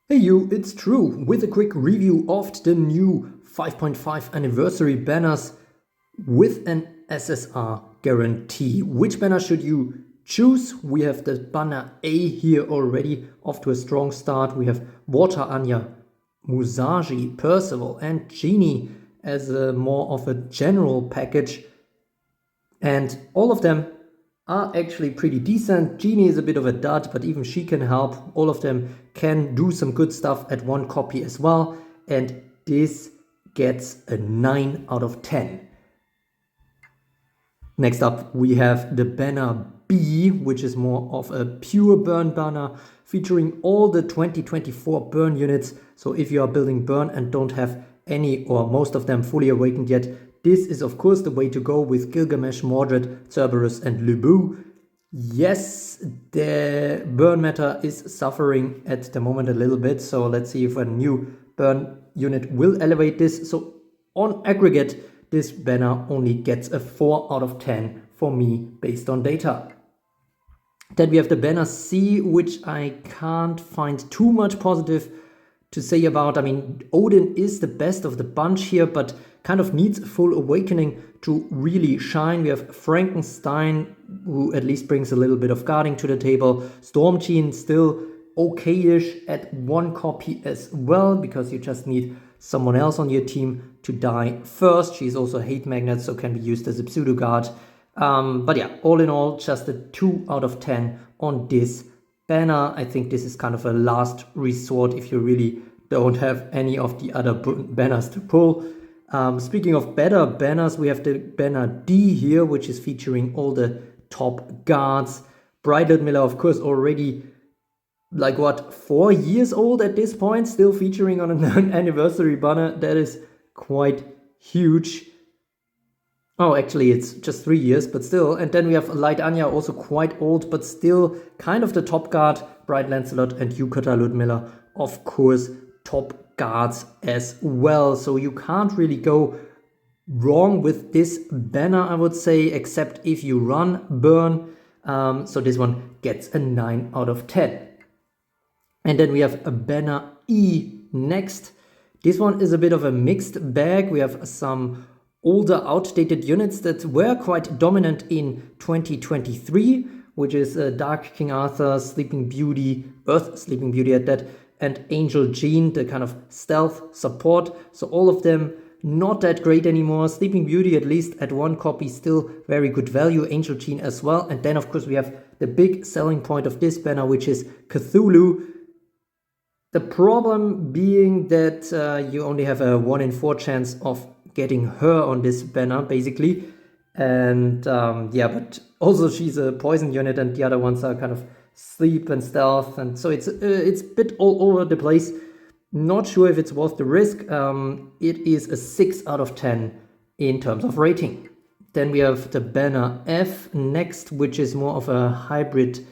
Hey you, it's True with a quick review of the new 5.5 anniversary banners with an SSR guarantee. Which banner should you choose? We have the banner A here already, off to a strong start. We have Water Anya, Musashi, Percival and Genie as a more of a general package. And all of them are actually pretty decent. Genie is a bit of a dud, but even she can help. All of them can do some good stuff at one copy as well. And this gets a 9 out of 10. Next up, we have the banner B, which is more of a pure burn banner featuring all the 2024 burn units. So if you are building burn and don't have any or most of them fully awakened yet, this is of course the way to go with Gilgamesh, Mordred, Cerberus and Lubu. Yes, the burn meta is suffering at the moment a little bit, so let's see if a new burn unit will elevate this. So on aggregate, this banner only gets a 4 out of 10 for me based on data. Then we have the banner C, which I can't find too much positive to say about. I mean, Odin is the best of the bunch here, but kind of needs a full awakening to really shine. We have Frankenstein, who at least brings a little bit of guarding to the table. Stormgene still okay-ish at one copy as well, because you just need someone else on your team to die first. She's also a hate magnet, so can be used as a pseudo guard. But yeah, all in all, just a 2 out of 10 on this banner. I think this is kind of a last resort if you really don't have any of the other banners to pull. Speaking of better banners, we have the banner D here, which is featuring all the top guards. Bright Miller, of course, already like what, 4 years old at this point, still featuring on an anniversary banner. That is quite huge. Oh, actually, it's just 3 years, but still. And then we have Light Anya, also quite old, but still kind of the top guard. Bright Lancelot and Yukata Ludmilla, of course, top guards as well. So you can't really go wrong with this banner, I would say, except if you run burn. So this one gets a 9 out of 10. And then we have a banner E next. This one is a bit of a mixed bag. We have some older outdated units that were quite dominant in 2023, which is Dark King Arthur, Sleeping Beauty, Earth Sleeping Beauty at that, and Angel Jean, the kind of stealth support. So all of them not that great anymore. Sleeping Beauty, at least at one copy, still very good value. Angel Jean as well. And then of course we have the big selling point of this banner, which is Cthulhu. The problem being that you only have a 1 in 4 chance of getting her on this banner, basically. And yeah, but also she's a poison unit and the other ones are kind of sleep and stealth. And so it's a bit all over the place. Not sure if it's worth the risk. It is a 6 out of 10 in terms of rating. Then we have the banner F next, which is more of a hybrid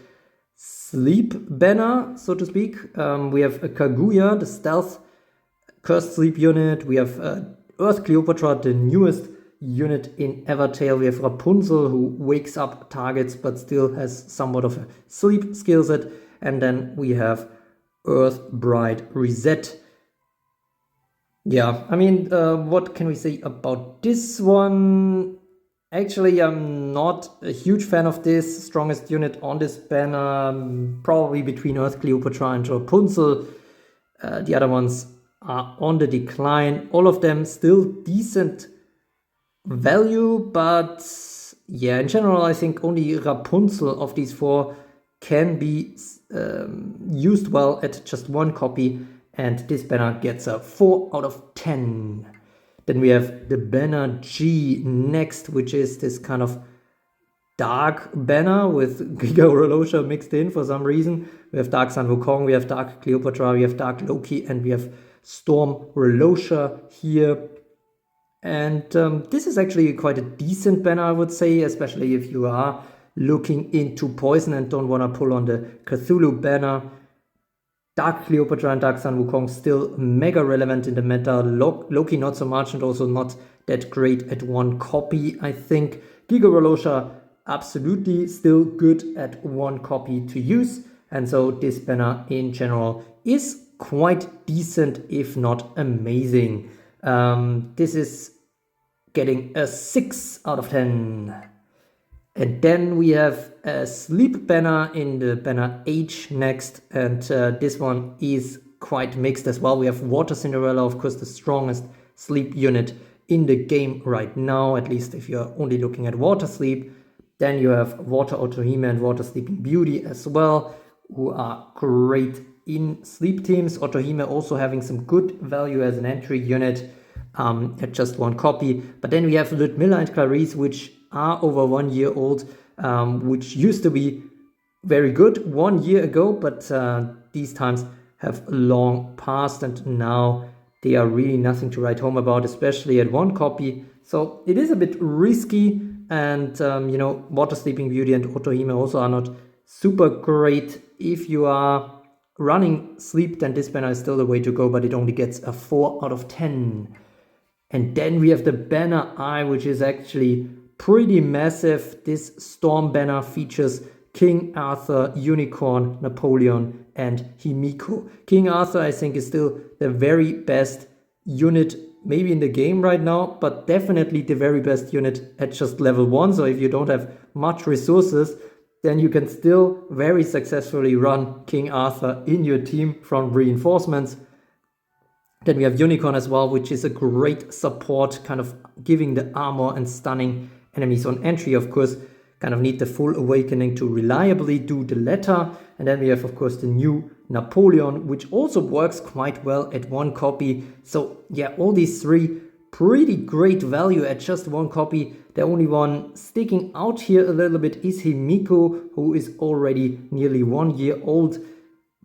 sleep banner, so to speak. We have a Kaguya, the stealth cursed sleep unit. We have Earth Cleopatra, the newest unit in Evertale. We have Rapunzel, who wakes up targets but still has somewhat of a sleep skill set. And then we have Earth Bride Reset. Yeah, I mean, what can we say about this one? Actually, I'm not a huge fan of this. Strongest unit on this banner, probably between Earth Cleopatra and Rapunzel. The other ones are on the decline. All of them still decent value, but yeah, in general, I think only Rapunzel of these 4 can be used well at just one copy, and this banner gets a 4 out of 10. Then we have the banner G next, which is this kind of dark banner with Giga Rolosha mixed in for some reason. We have Dark Sun Wukong, we have Dark Cleopatra, we have Dark Loki, and we have Storm Rolosha here. And this is actually quite a decent banner, I would say, especially if you are looking into poison and don't want to pull on the Cthulhu banner. Dark Cleopatra and Dark Sun Wukong still mega relevant in the meta. Loki not so much, and also not that great at one copy, I think. Giga Rolosha absolutely still good at one copy to use. And so this banner in general is quite decent, if not amazing. This is getting a 6 out of 10. And then we have a sleep banner in the banner H next, and this one is quite mixed as well. We have Water Cinderella, of course, the strongest sleep unit in the game right now, at least if you're only looking at water sleep. Then you have Water Otohime and Water Sleeping Beauty as well, who are great in sleep teams. Otohime also having some good value as an entry unit at just 1 copy. But then we have Ludmilla and Clarice, which are over 1 year old, which used to be very good 1 year ago, but these times have long passed, and now they are really nothing to write home about, especially at 1 copy. So it is a bit risky, and you know, Water Sleeping Beauty and Otohime also are not super great. If you are running sleep, then this banner is still the way to go, but it only gets a 4 out of 10. And then we have the banner I, which is actually pretty massive. This Storm banner features King Arthur, Unicorn, Napoleon, and Himiko. King Arthur, I think, is still the very best unit maybe in the game right now, but definitely the very best unit at just level 1. So if you don't have much resources, then you can still very successfully run King Arthur in your team from reinforcements. Then we have Unicorn as well, which is a great support, kind of giving the armor and stunning enemies on entry. Of course, kind of need the full awakening to reliably do the latter. And then we have, of course, the new Napoleon, which also works quite well at 1 copy. So yeah, all these 3 pretty great value at just 1 copy. The only one sticking out here a little bit is Himiko, who is already nearly 1 year old,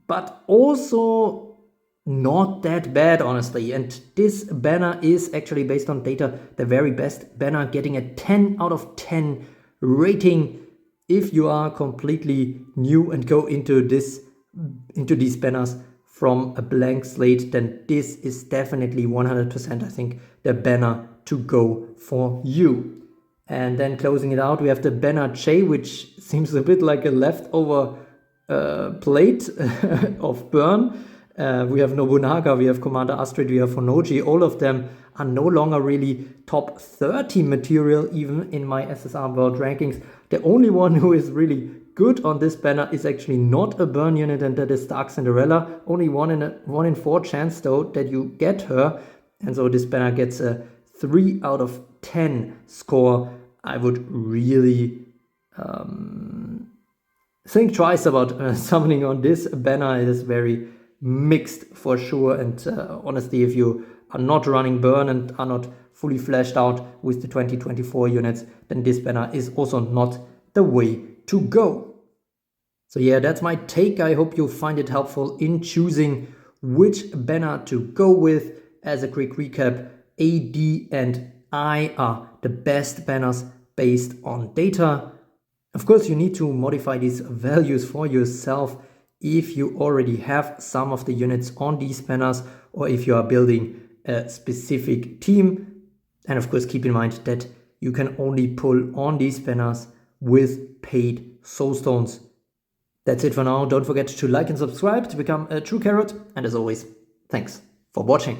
but also not that bad, honestly. And this banner is actually, based on data, the very best banner, getting a 10 out of 10 rating. If you are completely new and go into these banners from a blank slate, then this is definitely 100%, I think, the banner to go for you. And then closing it out, we have the banner J, which seems a bit like a leftover plate of burn. We have Nobunaga, we have Commander Astrid, we have Honoji. All of them are no longer really top 30 material, even in my SSR World rankings. The only one who is really good on this banner is actually not a burn unit, and that is Dark Cinderella. Only 1 in 4 chance, though, that you get her. And so this banner gets a 3 out of 10 score. I would really think twice about summoning on this banner. It is very mixed for sure, and honestly, if you are not running burn and are not fully fleshed out with the 2024 units, then this banner is also not the way to go. So yeah, that's my take. I hope you find it helpful in choosing which banner to go with. As a quick recap, A, D, and I are the best banners based on data. Of course, you need to modify these values for yourself if you already have some of the units on these banners, or if you are building a specific team. And of course, keep in mind that you can only pull on these banners with paid soulstones. That's it for now. Don't forget to like and subscribe to become a true carrot. And as always, thanks for watching.